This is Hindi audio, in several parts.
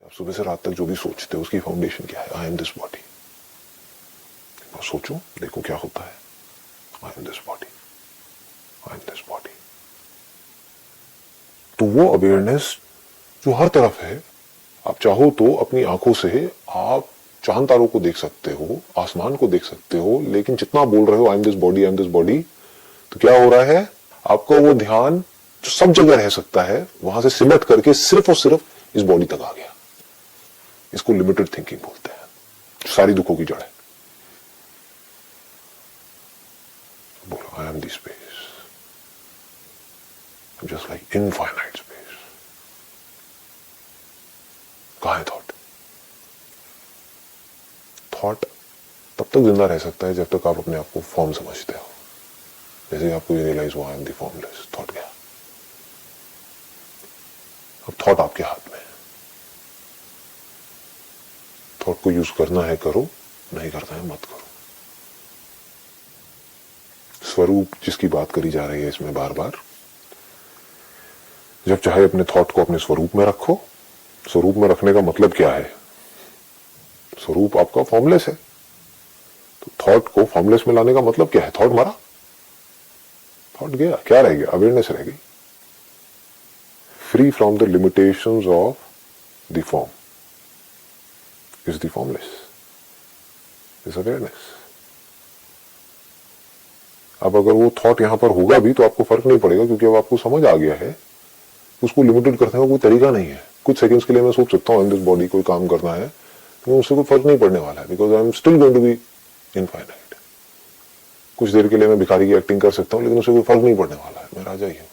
आप सुबह से रात तक जो भी सोचते हो उसकी फाउंडेशन क्या है? I am this body. सोचो, देखो क्या होता है। I am this body, I am this body. तो वो अवेयरनेस जो हर तरफ है, आप चाहो तो अपनी आंखों से आप चांद तारों को देख सकते हो, आसमान को देख सकते हो, लेकिन जितना बोल रहे हो I am this body, I am this body, तो क्या हो रहा है, आपका वो ध्यान जो सब जगह रह सकता है वहां से सिमट करके सिर्फ और सिर्फ इस बॉडी तक आ गया। इसको लिमिटेड थिंकिंग बोलते हैं, जो सारी दुखों की जड़ है। बोलो I am this space, just like infinite space. कहां है थॉट? थॉट तब तक जिंदा रह सकता है जब तक आप अपने आप को फॉर्म समझते हो। जैसे ही आपको ये रियलाइज हुआ I am the formless, thought गया। अब थॉट आपके हाथ में है। थॉट को यूज करना है करो, नहीं करना है मत करो। स्वरूप जिसकी बात करी जा रही है इसमें बार बार, जब चाहे अपने थॉट को अपने स्वरूप में रखो। स्वरूप में रखने का मतलब क्या है? स्वरूप आपका फॉर्मलेस है, तो थॉट को फॉर्मलेस में लाने का मतलब क्या है? थॉट मरा, थॉट गया, क्या रह गया? अवेयरनेस रह गई। Free from the limitations of the form is the formless, is awareness. अब अगर वो थॉट यहां पर होगा भी तो आपको फर्क नहीं पड़ेगा, क्योंकि अब आपको समझ आ गया है उसको लिमिटेड करने का कोई तरीका नहीं है। कुछ सेकंड्स के लिए मैं सोच सकता हूं दिस बॉडी कोई काम करना है, तो उससे कोई फर्क नहीं पड़ने वाला है, because I am still going to be infinite. कुछ देर के लिए मैं भिखारी की एक्टिंग कर सकता हूं, लेकिन उससे कोई फर्क नहीं पड़ने वाला है, मैं राजा ही हूं।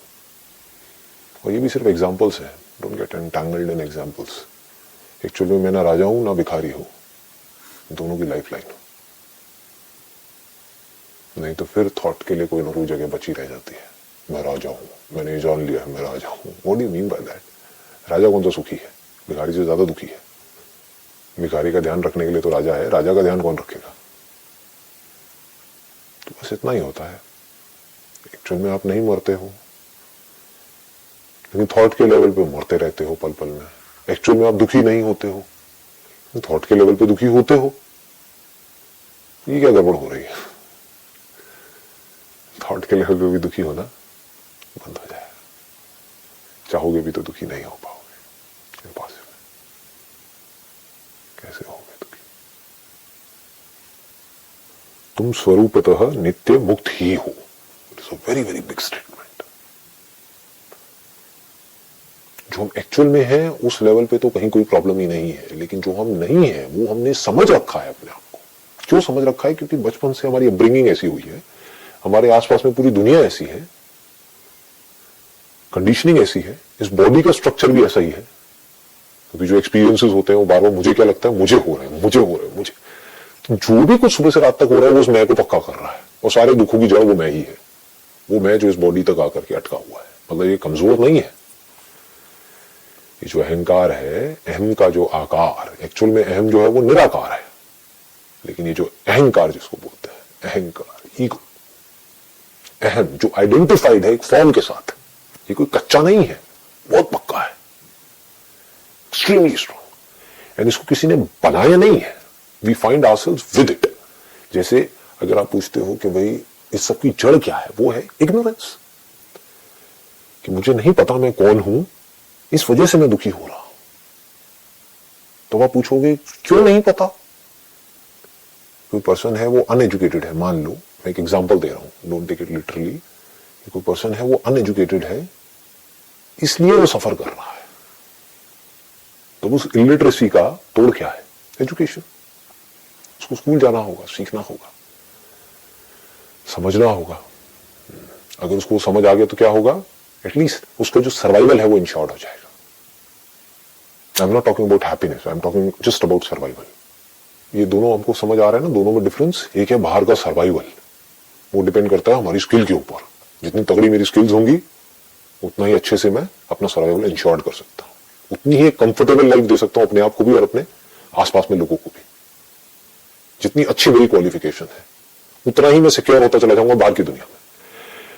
और ये भी सिर्फ एग्जाम्पल्स है, don't get entangled in examples. Actually मैं ना राजा हूं ना भिखारी हूं, दोनों की लाइफ लाइन हो। नहीं तो फिर थॉट के लिए कोई ना कोई जगह बची रह जाती है। मैं राजा हूं, मैंने ये जान लिया है मैं राजा हूं। What do you mean by that? Raja कौन सा सुखी है? भिखारी से ज्यादा दुखी है। भिखारी का ध्यान रखने के लिए तो राजा है, राजा का ध्यान कौन रखेगा? तो बस इतना ही होता है। एक्चुअल में आप नहीं मरते हो, लेकिन थॉट के लेवल पे मरते रहते हो पल पल में। एक्चुअल में आप दुखी नहीं होते हो, थॉट के लेवल पे दुखी होते हो। ये क्या गड़बड़ हो रही है? थॉट के लेवल पे भी दुखी होना बंद हो जाए। चाहोगे भी तो दुखी नहीं हो पाओगे, इम्पॉसिबल। कैसे होगे दुखी? तुम स्वरूपतः नित्य मुक्त ही हो। It is a very very big statement. जो हम एक्चुअल में हैं उस लेवल पे तो कहीं कोई प्रॉब्लम ही नहीं है, लेकिन जो हम नहीं है वो हमने समझ रखा है अपने आप को। क्यों समझ रखा है? क्योंकि बचपन से हमारी अपब्रिंगिंग ऐसी हुई है, हमारे आसपास में पूरी दुनिया ऐसी है, कंडीशनिंग ऐसी है, इस बॉडी का स्ट्रक्चर भी ऐसा ही है। क्योंकि जो एक्सपीरियंसेस होते हैं वो बार बार मुझे क्या लगता है, मुझे हो रहे हैं, मुझे हो रहे हैं, मुझे। जो भी कुछ सुबह से रात तक हो रहा है वो उस मैं को पक्का कर रहा है, और सारे दुखों की जड़ वो मैं ही है। वो मैं जो इस बॉडी तक आकर के अटका हुआ है। मतलब ये कमजोर नहीं है। ये जो अहंकार है, अहम का जो आकार, एक्चुअल में अहम जो है वो निराकार है, लेकिन ये जो अहंकार जिसको बोलते हैं, अहंकार, ईगो, अहम जो आइडेंटिफाइड है एक फॉर्म के साथ, ये कोई कच्चा नहीं है, बहुत पक्का है, एक्सट्रीमली स्ट्रॉन्ग। एंड इसको किसी ने बनाया नहीं है, we find ourselves with it. जैसे अगर आप पूछते हो कि भाई इस सब की जड़ क्या है, वो है इग्नोरेंस, कि मुझे नहीं पता मैं कौन हूं, इस वजह से मैं दुखी हो रहा हूं। तो आप पूछोगे क्यों नहीं पता? कोई पर्सन है वो अनएजुकेटेड है, मान लो, मैं एक एग्जांपल दे रहा हूं, डोंट टेक इट लिटरली। कोई पर्सन है वो अनएजुकेटेड है, इसलिए वो सफर कर रहा है। तो उस इलिटरेसी का तोड़ क्या है? एजुकेशन। उसको स्कूल जाना होगा, सीखना होगा, समझना होगा। अगर उसको समझ आ गया तो क्या होगा? एटलीस्ट उसका जो सर्वाइवल है वो इंश्योर्ड हो जाएगा। I am not talking about happiness, I am talking just about survival. ये दोनों हमको समझ आ रहा है ना, दोनों में डिफरेंस। एक है बाहर का सर्वाइवल, वो डिपेंड करता है हमारी स्किल के ऊपर। जितनी तगड़ी मेरी स्किल्स होंगी उतना ही अच्छे से मैं अपना सर्वाइवल इंश्योर्ड कर सकता हूं, उतनी ही कंफर्टेबल लाइफ दे सकता हूं अपने आप को भी और अपने आसपास में लोगों को भी। जितनी अच्छी मेरी क्वालिफिकेशन है उतना ही मैं सिक्योर होता चला जाऊंगा बाहर की दुनिया में।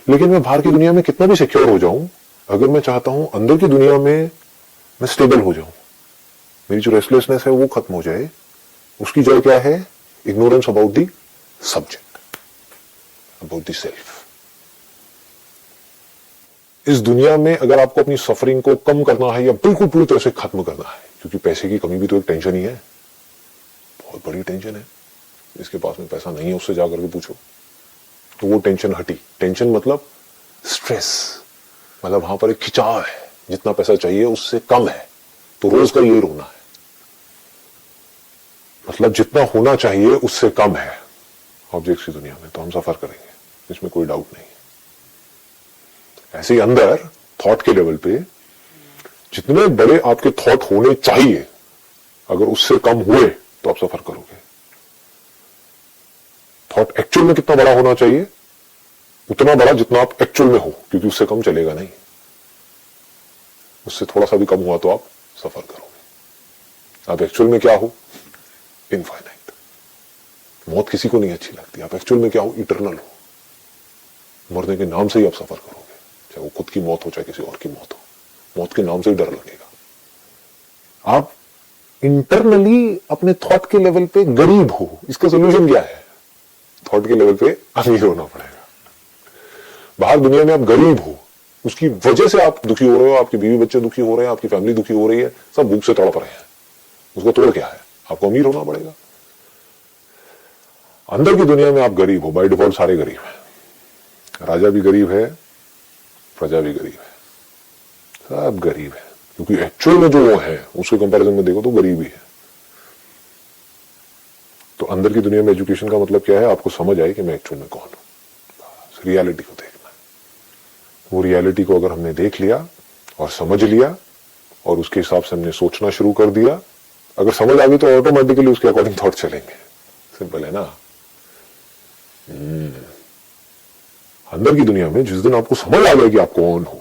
लेकिन मैं बाहर की दुनिया में कितना भी सिक्योर हो जाऊं, अगर मैं चाहता हूं अंदर की दुनिया में मैं स्टेबल हो जाऊं, मेरी जो रेस्टलेसनेस है वो खत्म हो जाए, उसकी जड़ क्या है? Ignorance about the subject, about the self. इस दुनिया में अगर आपको अपनी सफरिंग को कम करना है या बिल्कुल पूरी तरह से खत्म करना है, क्योंकि पैसे की कमी भी तो एक टेंशन ही है, बहुत बड़ी टेंशन है। इसके पास में पैसा नहीं है उससे जाकर के पूछो, तो वो टेंशन हटी। टेंशन मतलब स्ट्रेस, मतलब वहां पर एक खिंचाव है, जितना पैसा चाहिए उससे कम है, तो रोज का ये रोना है। मतलब जितना होना चाहिए उससे कम है ऑब्जेक्ट्स की दुनिया में, तो हम सफर करेंगे, इसमें कोई डाउट नहीं है। ऐसे ही अंदर थॉट के लेवल पे जितने बड़े आपके थॉट होने चाहिए, अगर उससे कम हुए तो आप सफर करोगे। थॉट एक्चुअल में कितना बड़ा होना चाहिए? उतना बड़ा जितना आप एक्चुअल में हो, क्योंकि उससे कम चलेगा नहीं। उससे थोड़ा सा भी कम हुआ तो आप सफर करोगे। आप एक्चुअल में क्या हो? इनफाइनाइट। मौत किसी को नहीं अच्छी लगती। आप एक्चुअल में क्या हो? इटरनल हो। मरने के नाम से ही आप सफर करोगे, चाहे वो खुद की मौत हो चाहे किसी और की मौत हो। मौत के नाम से ही डर लगेगा। आप इंटरनली अपने थॉट के लेवल पे गरीब हो। इसका सोल्यूशन क्या है? थॉट के लेवल पे अमीर होना पड़ेगा। बाहर दुनिया में आप गरीब हो, उसकी वजह से आप दुखी हो रहे हो, आपके बीवी बच्चे दुखी हो रहे हैं, आपकी फैमिली दुखी हो रही है, सब भूख से तड़प रहे हैं। उसको तोड़ क्या है? आपको अमीर होना पड़ेगा। अंदर की दुनिया में आप गरीब हो, बाय डिफॉल्ट सारे गरीब हैं। राजा भी गरीब है, प्रजा भी गरीब है, सब गरीब है, क्योंकि एक्चुअल में जो वो है उसके कंपैरिजन में देखो तो गरीब ही है। तो अंदर की दुनिया में एजुकेशन का मतलब क्या है? आपको समझ आए कि मैं एक्चुअल में कौन हूं, रियलिटी को देखना। वो रियलिटी को अगर हमने देख लिया और समझ लिया और उसके हिसाब से हमने सोचना शुरू कर दिया, अगर समझ आ गई तो ऑटोमेटिकली उसके अकॉर्डिंग थॉट चलेंगे। सिंपल है ना। अंदर की दुनिया में जिस दिन आपको समझ आ गया कि आप कौन हो,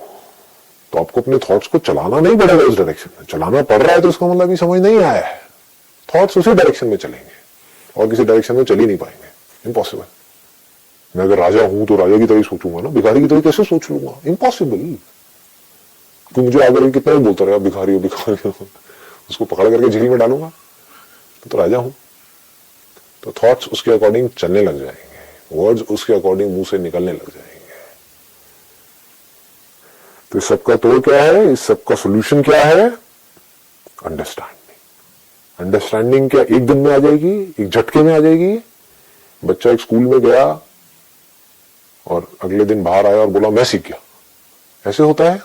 तो आपको अपने थॉट्स को चलाना नहीं पड़ेगा उस डायरेक्शन में। चलाना पड़ रहा है तो उसका मतलब समझ नहीं आया है। थॉट्स उसी डायरेक्शन में चलेंगे और किसी डायरेक्शन में चल ही नहीं पाएंगे। इम्पॉसिबल। मैं अगर राजा हूं तो राजा की तरह सोचूंगा ना, भिखारी की तरह कैसे सोच लूंगा? इम्पॉसिबल। क्यों मुझे आकर कितना ही बोलता रहा भिखारी हो भिखारी हो, उसको पकड़ करके जेल में डालूंगा तो राजा हूं। तो थॉट्स उसके अकॉर्डिंग चलने लग जाएंगे, वर्ड्स उसके अकॉर्डिंग मुंह से निकलने लग जाएंगे। तो इस सबका तोड़ क्या है? इस सबका सोल्यूशन क्या है? अंडरस्टैंडिंग। अंडरस्टैंडिंग क्या एक दिन में आ जाएगी, एक झटके में आ जाएगी? बच्चा एक स्कूल में गया और अगले दिन बाहर आया और बोला मैं सीख गया, ऐसे होता है?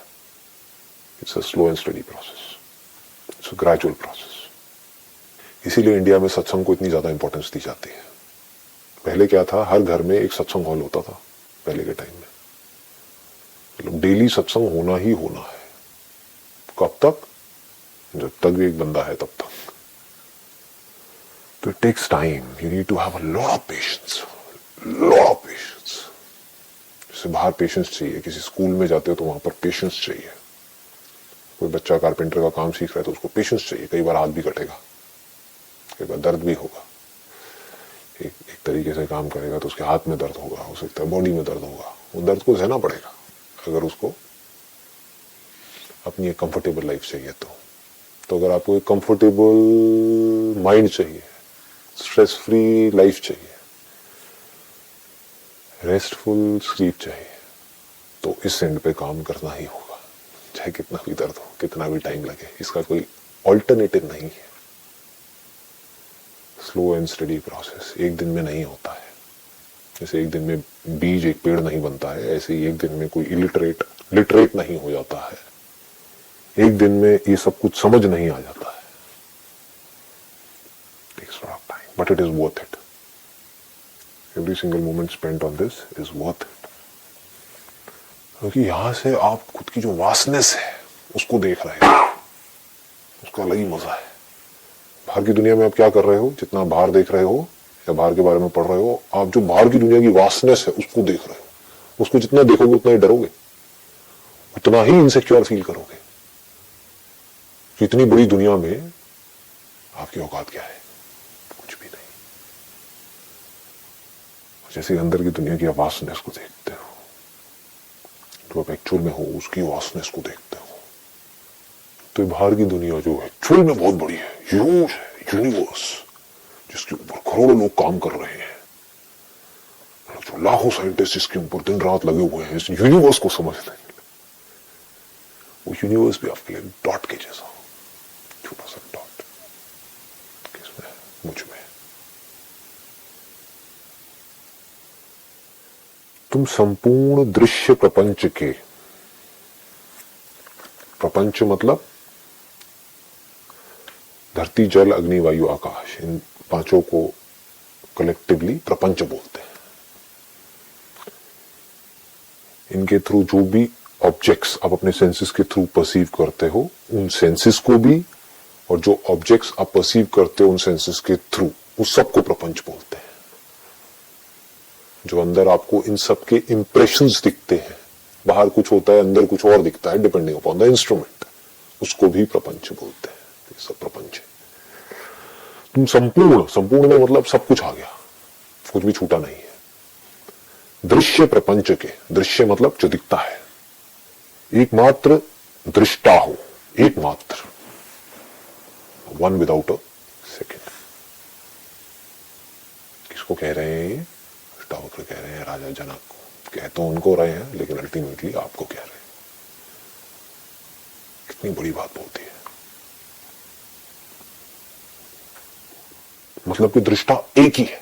It's a slow and study process, it's a gradual process. इसीलिए इंडिया में सत्संग को इतनी ज्यादा इंपॉर्टेंस दी जाती है। पहले क्या था? हर घर में एक सत्संग हॉल होता था पहले के टाइम में। मतलब डेली सत्संग होना ही होना है। कब तक? जब तक एक बंदा है तब तक। तो it takes time, you need to have a lot of patience, lot of patience. जैसे बाहर पेशेंस चाहिए, किसी स्कूल में जाते हो तो वहां पर पेशेंस चाहिए। कोई बच्चा कारपेंटर का काम सीख रहा है तो उसको पेशेंस चाहिए। कई बार हाथ भी कटेगा, कई बार दर्द भी होगा। एक तरीके से काम करेगा तो उसके हाथ में दर्द होगा, हो सकता है बॉडी में दर्द होगा। वो दर्द को सहना पड़ेगा अगर उसको अपनी एक कंफर्टेबल लाइफ चाहिए तो अगर आपको एक कंफर्टेबल माइंड चाहिए, स्ट्रेस फ्री लाइफ चाहिए, रेस्टफुल स्लीप चाहिए, तो इस एंड पे काम करना ही होगा, चाहे कितना भी दर्द हो, कितना भी टाइम लगे। इसका कोई ऑल्टरनेटिव नहीं है। स्लो एंड स्टडी प्रोसेस एक दिन में नहीं होता है। जैसे एक दिन में बीज एक पेड़ नहीं बनता है, ऐसे ही एक दिन में कोई लिटरेट नहीं हो जाता है। एक दिन में ये सब कुछ समझ नहीं आ जाता है। Takes a lot of time, but it is worth it. Every single moment spent on this is worth it. क्योंकि यहां से आप खुद की जो वासनेस है उसको देख रहे हो, उसका अलग ही मजा है। बाहर की दुनिया में आप क्या कर रहे हो? जितना बाहर देख रहे हो या बाहर के बारे में पढ़ रहे हो, आप जो बाहर की दुनिया की वासनेस है उसको देख रहे हो। उसको जितना देखोगे उतना ही डरोगे, उतना ही इनसिक्योर फील करोगे। तो इतनी बड़ी दुनिया में आपकी औकात क्या है? कुछ भी नहीं। जैसे अंदर की दुनिया की वासनेस को देखते हो, तो आप एक्चुअल में हो उसकी वासनेस को देखते हो, तो बाहर की दुनिया जो एक्चुअल में बहुत बड़ी है, ह्यूज है यूनिवर्स, जिसके ऊपर करोड़ों लोग काम कर रहे हैं, जो लाखों साइंटिस्ट इसके ऊपर दिन रात लगे हुए हैं इस यूनिवर्स को समझने के लिए। वो यूनिवर्स भी आपके लिए डॉट के जैसा, छोटा सा डॉट, किसमें? मुझ में। तुम संपूर्ण दृश्य प्रपंच के, प्रपंच मतलब धरती, जल, अग्नि, वायु, आकाश, इन पांचों को कलेक्टिवली प्रपंच बोलते हैं। इनके थ्रू जो भी ऑब्जेक्ट्स आप अपने सेंसेस के थ्रू परसीव करते हो, उन सेंसेस को भी, और जो ऑब्जेक्ट्स आप परसीव करते हो उन सेंसेस के थ्रू, उस सबको प्रपंच बोलते हैं। जो अंदर आपको इन सब के इंप्रेशंस दिखते हैं, बाहर कुछ होता है अंदर कुछ और दिखता है, डिपेंडिंग अपॉन द इंस्ट्रूमेंट, उसको भी प्रपंच बोलते हैं। ये सब प्रपंच है। तुम संपूर्ण, संपूर्ण में मतलब सब कुछ आ गया, कुछ भी छूटा नहीं है। दृश्य प्रपंच के, दृश्य मतलब जो दिखता है, एकमात्र दृष्टा हो, एकमात्र, वन विदाउट अ सेकेंड। किसको कह रहे हैं ये? अष्टावक्र कह रहे हैं राजा जनक को। कह तो उनको रहे हैं, लेकिन अल्टीमेटली आपको कह रहे हैं। कितनी बड़ी बात बोलती है। मतलब कि दृष्टा एक ही है,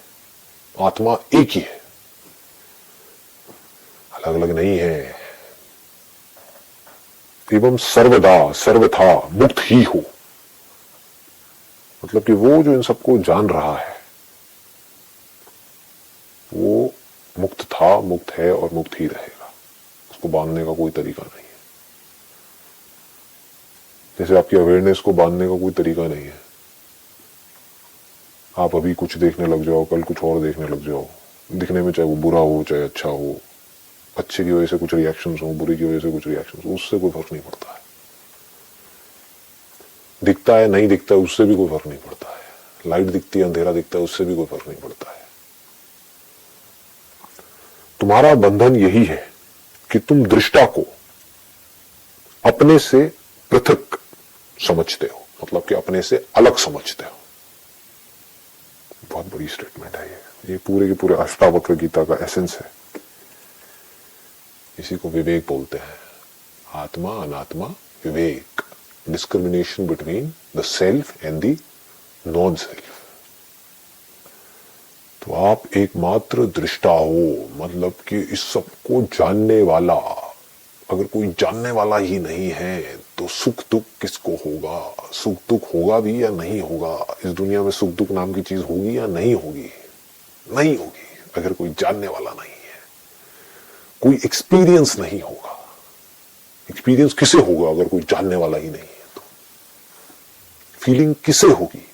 आत्मा एक ही है, अलग अलग नहीं है। एवं सर्वदा सर्वथा मुक्त ही हो, मतलब कि वो जो इन सबको जान रहा है वो मुक्त था, मुक्त है और मुक्त ही रहेगा। उसको बांधने का कोई तरीका नहीं है। जैसे आपकी अवेयरनेस को बांधने का कोई तरीका नहीं है। आप अभी कुछ देखने लग जाओ, कल कुछ और देखने लग जाओ, दिखने में चाहे वो बुरा हो चाहे अच्छा हो, अच्छे की वजह से कुछ रिएक्शंस हो, बुरी की वजह से कुछ रिएक्शंस हो, उससे कोई फर्क नहीं पड़ता है। दिखता है नहीं दिखता है उससे भी कोई फर्क नहीं पड़ता है। लाइट दिखती है अंधेरा दिखता है उससे भी कोई फर्क नहीं पड़ता है। तुम्हारा बंधन यही है कि तुम दृष्टा को अपने से पृथक समझते हो, मतलब कि अपने से अलग समझते हो। बहुत बड़ी स्टेटमेंट है ये पूरे के पूरे अष्टावक्र गीता का एसेंस है। इसी को विवेक बोलते हैं। आत्मा अनात्मा विवेक, discrimination between the self and the non self. तो आप एकमात्र दृष्टा हो, मतलब कि इस सब को जानने वाला। अगर कोई जानने वाला ही नहीं है तो सुख दुख किसको होगा? सुख दुख होगा भी या नहीं होगा? इस दुनिया में सुख दुख नाम की चीज होगी या नहीं होगी? नहीं होगी अगर कोई जानने वाला नहीं है। कोई एक्सपीरियंस नहीं होगा। एक्सपीरियंस किसे होगा अगर कोई जानने वाला ही नहीं है? तो फीलिंग किसे होगी?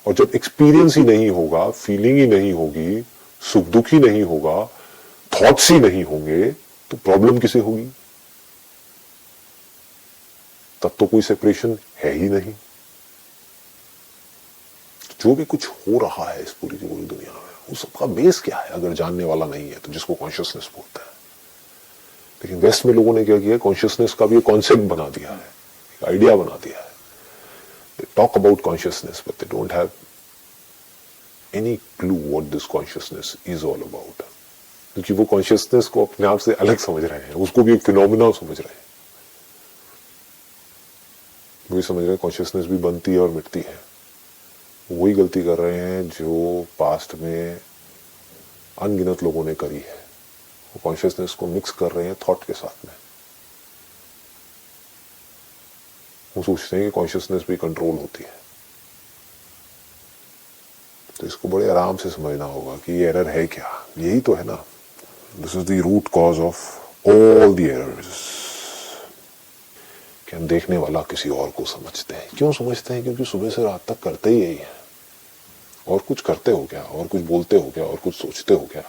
और जब एक्सपीरियंस ही नहीं होगा, फीलिंग ही नहीं होगी, सुख दुख ही नहीं होगा, थॉट्स ही नहीं होंगे, तो प्रॉब्लम किसे होगी? तब तो कोई सेपरेशन है ही नहीं। जो भी कुछ हो रहा है इस पूरी की पूरी दुनिया में, वो सबका बेस क्या है अगर जानने वाला नहीं है? तो जिसको कॉन्शियसनेस बोलते हैं। लेकिन वेस्ट में लोगों ने क्या किया, कॉन्शियसनेस का भी एक कॉन्सेप्ट बना दिया है, एक आइडिया बना दिया है। They talk about consciousness, but they don't have any clue what this consciousness is all about. क्योंकि वो कॉन्शियसनेस को अपने आप से अलग समझ रहे हैं, उसको भी एक फिनोमिना समझ रहे हैं। वही समझ रहे हैं कॉन्शियसनेस भी बनती है और मिटती है। वही गलती कर रहे हैं जो पास्ट में अनगिनत लोगों ने करी है। वो कॉन्शियसनेस को मिक्स कर रहे हैं थॉट के साथ में। वो सोचते हैं कि कॉन्शियसनेस भी कंट्रोल होती है। तो इसको बड़े आराम से समझना होगा कि ये एरर है क्या। यही तो है ना, this is the root cause of all the errors. कि हम देखने वाला किसी और को समझते हैं। क्यों समझते हैं? क्योंकि सुबह से रात तक करते ही यही है। और कुछ करते हो क्या? और कुछ बोलते हो क्या? और कुछ सोचते हो क्या?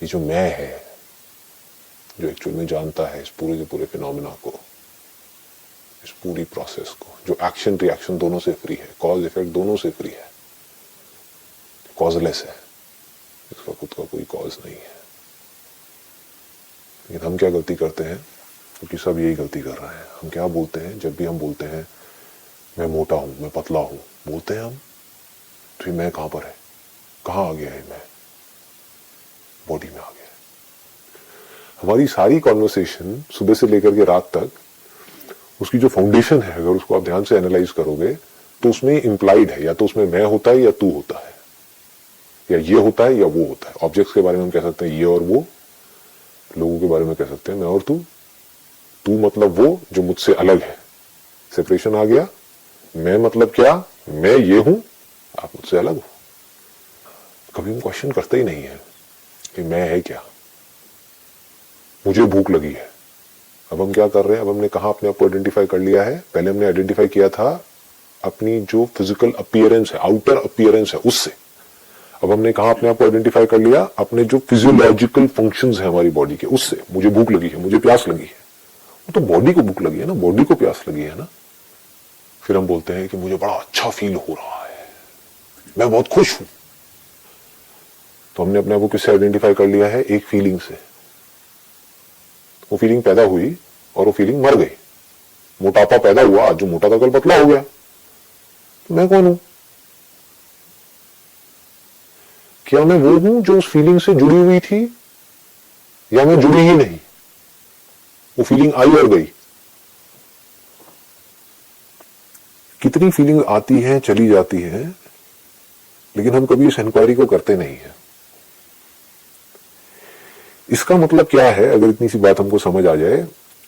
ये जो मैं है, जो एक्चुअल में जानता है इस पूरे के पूरे फिनोमिना को, इस पूरी प्रोसेस को, जो एक्शन रिएक्शन दोनों से फ्री है, कॉज इफेक्ट दोनों से फ्री है, कॉजलेस है, इसका खुद का कोई कॉज नहीं है। लेकिन हम क्या गलती करते हैं? क्योंकि सब यही गलती कर रहे हैं। हम क्या बोलते हैं? जब भी हम बोलते हैं मैं मोटा हूं, मैं पतला हूं, बोलते हैं हम, तो ये मैं कहां पर है, कहां आ गया है मैं, बॉडी में आ गया। हमारी सारी कॉन्वर्सेशन सुबह से लेकर के रात तक, उसकी जो फाउंडेशन है, अगर उसको आप ध्यान से एनालाइज करोगे तो उसमें इंप्लाइड है, या तो उसमें मैं होता है या तू होता है, या ये होता है या वो होता है। ऑब्जेक्ट्स के बारे में हम कह सकते हैं ये और वो, लोगों के बारे में कह सकते हैं मैं और तू। तू मतलब वो जो मुझसे अलग है, सेपरेशन आ गया। मैं मतलब क्या, मैं ये हूं, आप मुझसे अलग हो। कभी हम क्वेश्चन करते ही नहीं है कि मैं है क्या। मुझे भूख लगी है, अब हम क्या कर रहे हैं, अब हमने कहा अपने आप को आइडेंटिफाई कर लिया है। पहले हमने आइडेंटिफाई किया था अपनी जो फिजिकल अपीयरेंस है, आउटर अपीयरेंस है, उससे। अब हमने कहा अपने आप को आइडेंटिफाई कर लिया अपने जो फिजियोलॉजिकल फंक्शंस है हमारी बॉडी के, उससे। मुझे भूख लगी है, मुझे प्यास लगी है, तो बॉडी को भूख लगी है ना, बॉडी को प्यास लगी है ना। फिर हम बोलते हैं कि मुझे बड़ा अच्छा फील हो रहा है, मैं बहुत खुश हूं। तो हमने अपने आप को किससे आइडेंटिफाई कर लिया है, एक फीलिंग से। वो फीलिंग पैदा हुई और वो फीलिंग मर गई। मोटापा पैदा हुआ, आज जो मोटा था कल पतला हो गया, तो मैं कौन हूं? क्या मैं वो हूं जो उस फीलिंग से जुड़ी हुई थी, या मैं जुड़ी ही नहीं, वो फीलिंग आई और गई। कितनी फीलिंग आती हैं, चली जाती हैं, लेकिन हम कभी इस इंक्वायरी को करते नहीं है। इसका मतलब क्या है, अगर इतनी सी बात हमको समझ आ जाए,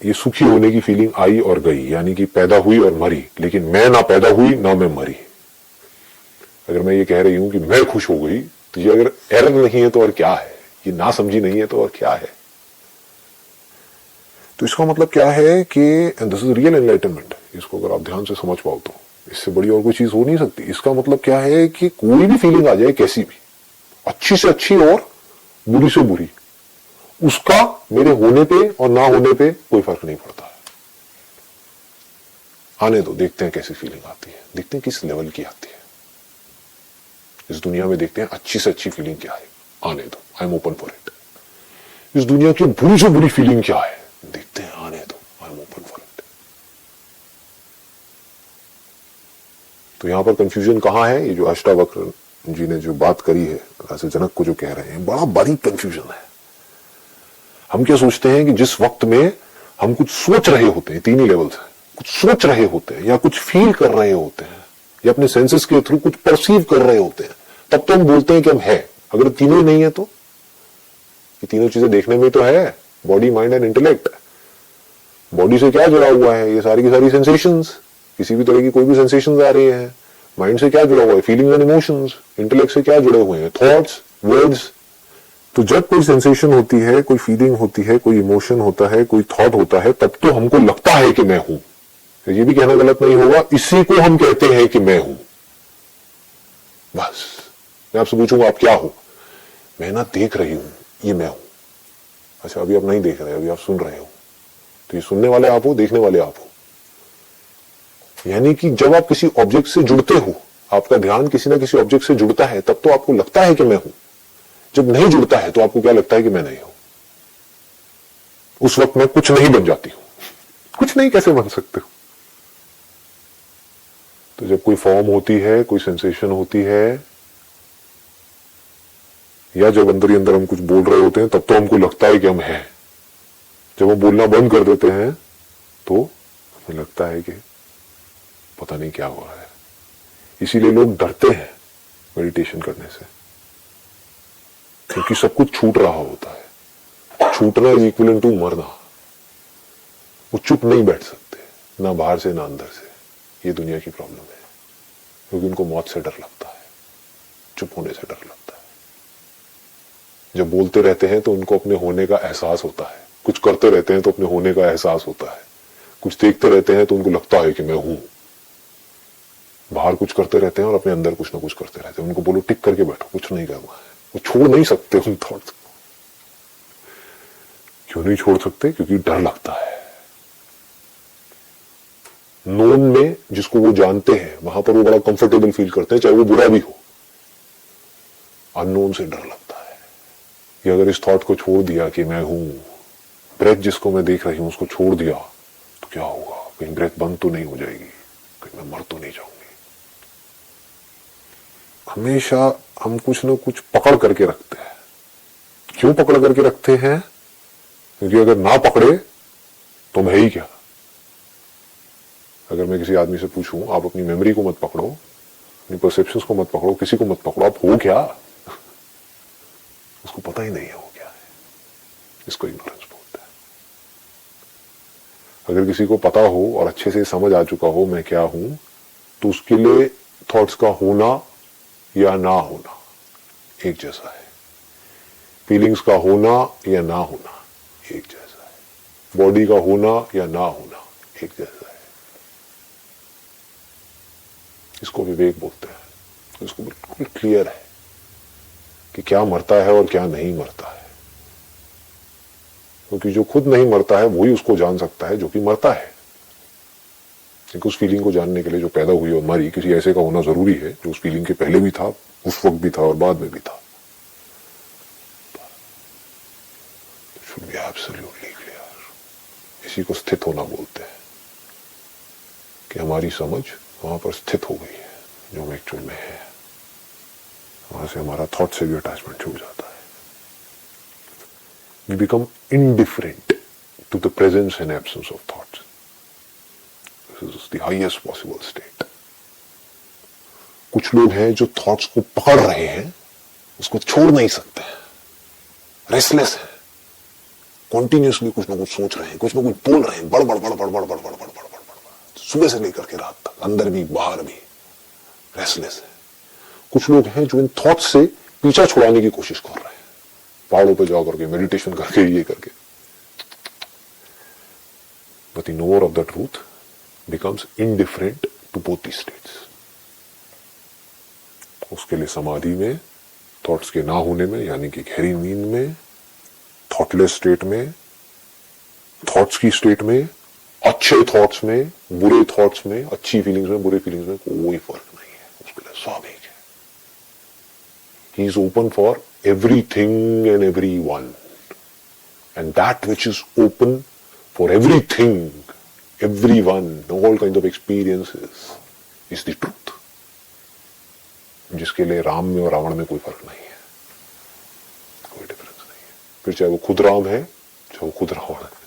ये सुखी होने की फीलिंग आई और गई, यानी कि पैदा हुई और मरी, लेकिन मैं ना पैदा हुई ना मैं मरी। अगर मैं ये कह रही हूं कि मैं खुश हो गई, तो ये अगर एरर नहीं है तो और क्या है, ये ना समझी नहीं है तो और क्या है। तो इसका मतलब क्या है कि दिस इज रियल एनलाइटनमेंट। इसको अगर आप ध्यान से समझ पाओ तो इससे बड़ी और कोई चीज हो नहीं सकती। इसका मतलब क्या है कि कोई भी फीलिंग आ जाए, कैसी भी, अच्छी से अच्छी और बुरी से बुरी, उसका मेरे होने पे और ना होने पे कोई फर्क नहीं पड़ता है। आने दो, देखते हैं कैसी फीलिंग आती है, देखते हैं किस लेवल की आती है। इस दुनिया में देखते हैं अच्छी से अच्छी फीलिंग क्या है, आने दो, I am open for it. इस दुनिया की बुरी से बुरी फीलिंग क्या है, देखते हैं, आने दो, I am open for it. तो यहां पर कंफ्यूजन कहां है, ये जो अष्टावक्र जी ने जो बात करी है, राजा जनक को जो कह रहे हैं, बड़ा बारीक कंफ्यूजन है। हम क्या सोचते हैं कि जिस वक्त में हम कुछ सोच रहे होते हैं, तीन ही लेवल्स हैं, कुछ सोच रहे होते हैं या कुछ फील कर रहे होते हैं या अपने सेंसेस के थ्रू कुछ परसीव कर रहे होते हैं, तब तो हम बोलते हैं कि हम है। अगर तीनों ही नहीं है तो, ये तीनों चीजें देखने में तो है, body, mind and intellect. Body से क्या जुड़ा हुआ है, ये सारी की सारी सेंसेशंस, किसी भी तरह की कोई भी सेंसेशंस आ रही है। माइंड से क्या जुड़ा हुआ है, फीलिंग्स एंड इमोशंस। इंटेलेक्ट से क्या जुड़े हुए हैं, थॉट्स, वर्ड्स। तो जब कोई सेंसेशन होती है, कोई फीलिंग होती है, कोई इमोशन होता है, कोई थॉट होता है, तब तो हमको लगता है कि मैं हूं। ये भी कहना गलत नहीं होगा, इसी को हम कहते हैं कि मैं हूं। बस मैं आपसे पूछूंगा आप क्या हो, मैं ना देख रही हूं, ये मैं हूं। अच्छा, अभी आप नहीं देख रहे, अभी आप सुन रहे हो, तो ये सुनने वाले आप हो, देखने वाले आप हो। यानी कि जब आप किसी ऑब्जेक्ट से जुड़ते हो, आपका ध्यान किसी ना किसी ऑब्जेक्ट से जुड़ता है, तब तो आपको लगता है कि मैं हूं। जब नहीं जुड़ता है तो आपको क्या लगता है कि मैं नहीं हूं। उस वक्त मैं कुछ नहीं बन जाती हूं। कुछ नहीं कैसे बन सकते हो? तो जब कोई फॉर्म होती है, कोई सेंसेशन होती है, या जब अंदर ही अंदर हम कुछ बोल रहे होते हैं, तब तो हमको लगता है कि हम हैं। जब हम बोलना बंद कर देते हैं तो हमें लगता है कि पता नहीं क्या हो रहा है। इसीलिए लोग डरते हैं मेडिटेशन करने से, क्योंकि सब कुछ छूट रहा होता है। छूटना इज इक्विवेलेंट टू मरना। वो चुप नहीं बैठ सकते, ना बाहर से ना अंदर से। ये दुनिया की प्रॉब्लम है, क्योंकि उनको मौत से डर लगता है, चुप होने से डर लगता है। जब बोलते रहते हैं तो उनको अपने होने का एहसास होता है, कुछ करते रहते हैं तो अपने होने का एहसास होता है, कुछ देखते रहते हैं तो उनको लगता है कि मैं हूं। बाहर कुछ करते रहते हैं और अपने अंदर कुछ ना कुछ करते रहते हैं। उनको बोलो टिक करके बैठो, कुछ नहीं करना है। वो छोड़ नहीं सकते उन थॉट्स को। क्यों नहीं छोड़ सकते? क्योंकि डर लगता है। नोन में जिसको वो जानते हैं, वहां पर वो बड़ा कंफर्टेबल फील करते हैं, चाहे वो बुरा भी हो। अननोन से डर लगता है कि अगर इस थॉट को छोड़ दिया कि मैं हूं, ब्रेथ जिसको मैं देख रही हूं उसको छोड़ दिया, तो क्या होगा? कहीं ब्रेथ बंद तो नहीं हो जाएगी? कि मैं मर तो नहीं जाऊंगी। हमेशा हम कुछ न कुछ पकड़ करके रखते हैं। क्यों पकड़ करके रखते हैं? क्योंकि अगर ना पकड़े तो मैं ही क्या। अगर मैं किसी आदमी से पूछूं, आप अपनी मेमोरी को मत पकड़ो, अपनी परसेप्शंस को मत पकड़ो, किसी को मत पकड़ो, आप हो क्या, उसको पता ही नहीं है वो क्या है। इसको इग्नोरेंस बोलते हैं। अगर किसी को पता हो और अच्छे से समझ आ चुका हो मैं क्या हूं, तो उसके लिए थॉट्स का होना या ना होना एक जैसा है। फीलिंग्स का होना या ना होना एक जैसा है। बॉडी का होना या ना होना एक जैसा है। इसको विवेक बोलते हैं। इसको बिल्कुल क्लियर है कि क्या मरता है और क्या नहीं मरता है। क्योंकि जो खुद नहीं मरता है वही उसको जान सकता है जो कि मरता है। क्योंकि उस फीलिंग को जानने के लिए जो पैदा हुई और मरी, किसी ऐसे का होना जरूरी है जो उस फीलिंग के पहले भी था, उस वक्त भी था और बाद में भी था। Should be absolutely clear. इसी को स्थित होना बोलते हैं कि हमारी समझ वहां पर स्थित हो गई है जो हम एक्चुअल में है। वहां से हमारा थॉट से भी अटैचमेंट छूट जाता है। We become indifferent to the presence and absence of thoughts. This is the highest possible state. कुछ लोग हैं जो थॉट्स को पकड़ रहे हैं, उसको छोड़ नहीं सकते हैं, रेस्टलेस है, कॉन्टिन्यूसली कुछ ना कुछ सोच रहे हैं, कुछ ना कुछ बोल रहे हैं, बड़बड़ बड़बड़ बड़बड़ बड़बड़ बड़बड़ सुबह से लेकर के रात तक, अंदर भी बाहर भी रेस्टलेस है। कुछ लोग हैं जो इन थॉट्स से पीछा छुड़ाने की कोशिश कर रहे हैं, पहाड़ों पे जा करके मेडिटेशन करके ये करके। But the knower of the truth becomes indifferent to both the states. उसके लिए समाधि में, थॉट्स के ना होने में, यानी कि गहरी नींद में, थॉटलेस स्टेट में, थॉट्स की स्टेट में, अच्छे थॉट्स में, बुरे थॉट्स में, अच्छी फीलिंग्स में, बुरे फीलिंग्स में कोई फर्क नहीं है। उसके लिए सब एक है। He is open for everything and everyone, and that which is open for everything, everyone, all kinds of experiences is the truth. जिसके लिए राम में और रावण में कोई फर्क नहीं है, कोई डिफरेंस नहीं है। फिर चाहे वो खुद राम है, चाहे वो खुद रावण है।